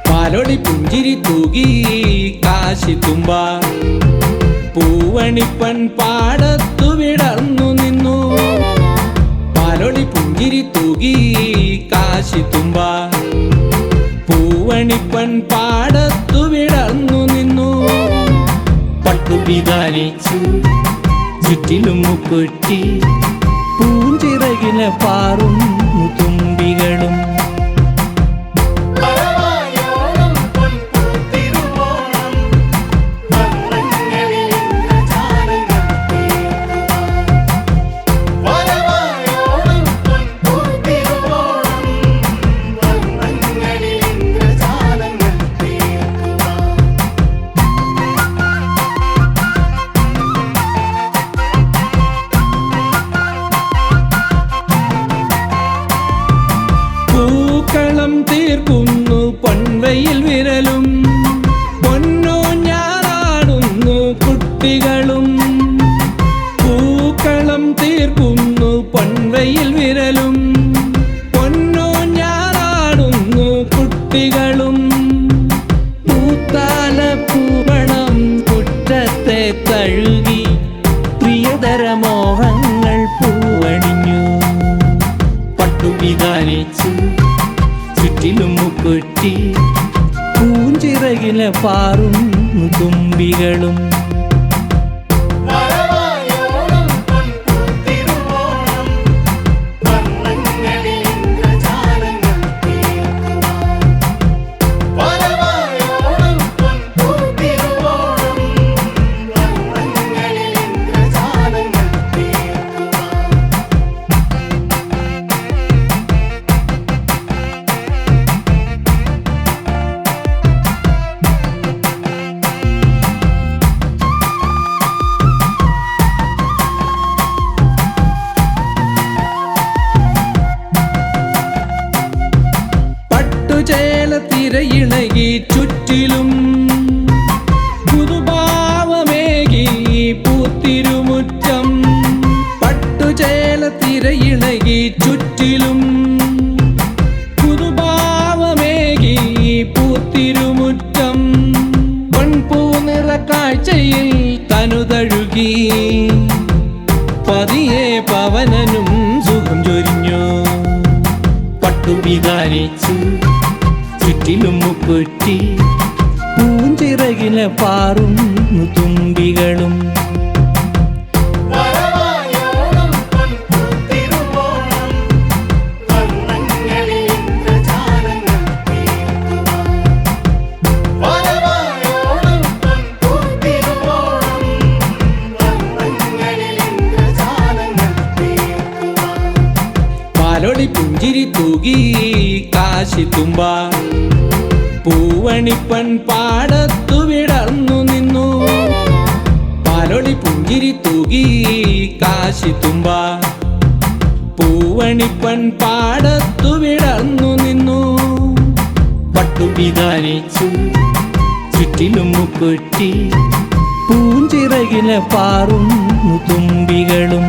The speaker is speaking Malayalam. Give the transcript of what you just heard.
പാലൊളി പുഞ്ചിരി തൂകി കാശിത്തുമ്പ പൂവണിപ്പൻ പാടത്തു വിടർന്നു നിന്നു. പാലൊളി പുഞ്ചിരി തൂകി കാശിത്തുമ്പ പൂവണിപ്പൻ പാടത്തു വിടർന്നു നിന്നു. പട്ടുവിധാനിച്ചു ചുറ്റിലും മുക്കുറ്റി പൂഞ്ചിറകില പാറും തുമ്പികളും. പൂക്കളം തീർക്കുന്നു പൊൻവയിൽ വിരലും പൊന്നോ ഞാറാടുന്നു കുട്ടികളും. പൂക്കളം തീർക്കുന്നു പൊൻവയിൽ വിരലും പൊന്നോ ഞാറാടുന്നു കുട്ടികളും. പൂത്താല പൂവണം കുറ്റത്തെ തഴുകി പ്രിയതര മോഹങ്ങൾ പൂവണിഞ്ഞു. പട്ടുവിധാനിച്ചു ചുറ്റിലും മുക്കുറ്റി പൂഞ്ചിറകില പാറും തുമ്പികളും. ചേല തിരയിണകി ചുറ്റിലും പുതുഭാവമേകി പൂത്തിരുമുറ്റം. പട്ടുചേല തിരയിണകി ചുറ്റിലും പുതുഭാവമേകി പൂത്തിരുമുറ്റം. പൊൻപൂനിറ കാഴ്ചയിൽ തനുതഴുകി പതിയെ പവനനും സുഖം ചൊരിഞ്ഞു. പട്ടുവിധാനിച്ചു ചുറ്റിലും മുക്കുറ്റി പൂഞ്ചിറകില പാറും തുമ്പികളും. പാലൊളി പുഞ്ചിരി തൂകി കാശിത്തുമ്പ പൂവണിപ്പൻ പാടത്തു വിടർന്നു നിന്നു. പാലൊളി പുഞ്ചിരി തൂകി കാശിത്തുമ്പ പൂവണിപ്പൻ പാടത്തു വിടർന്നു നിന്നു. പട്ടുവിധാനിച്ചു ചുറ്റിലും മുക്കുറ്റി പൂഞ്ചിറകില പാറും തുമ്പികളും.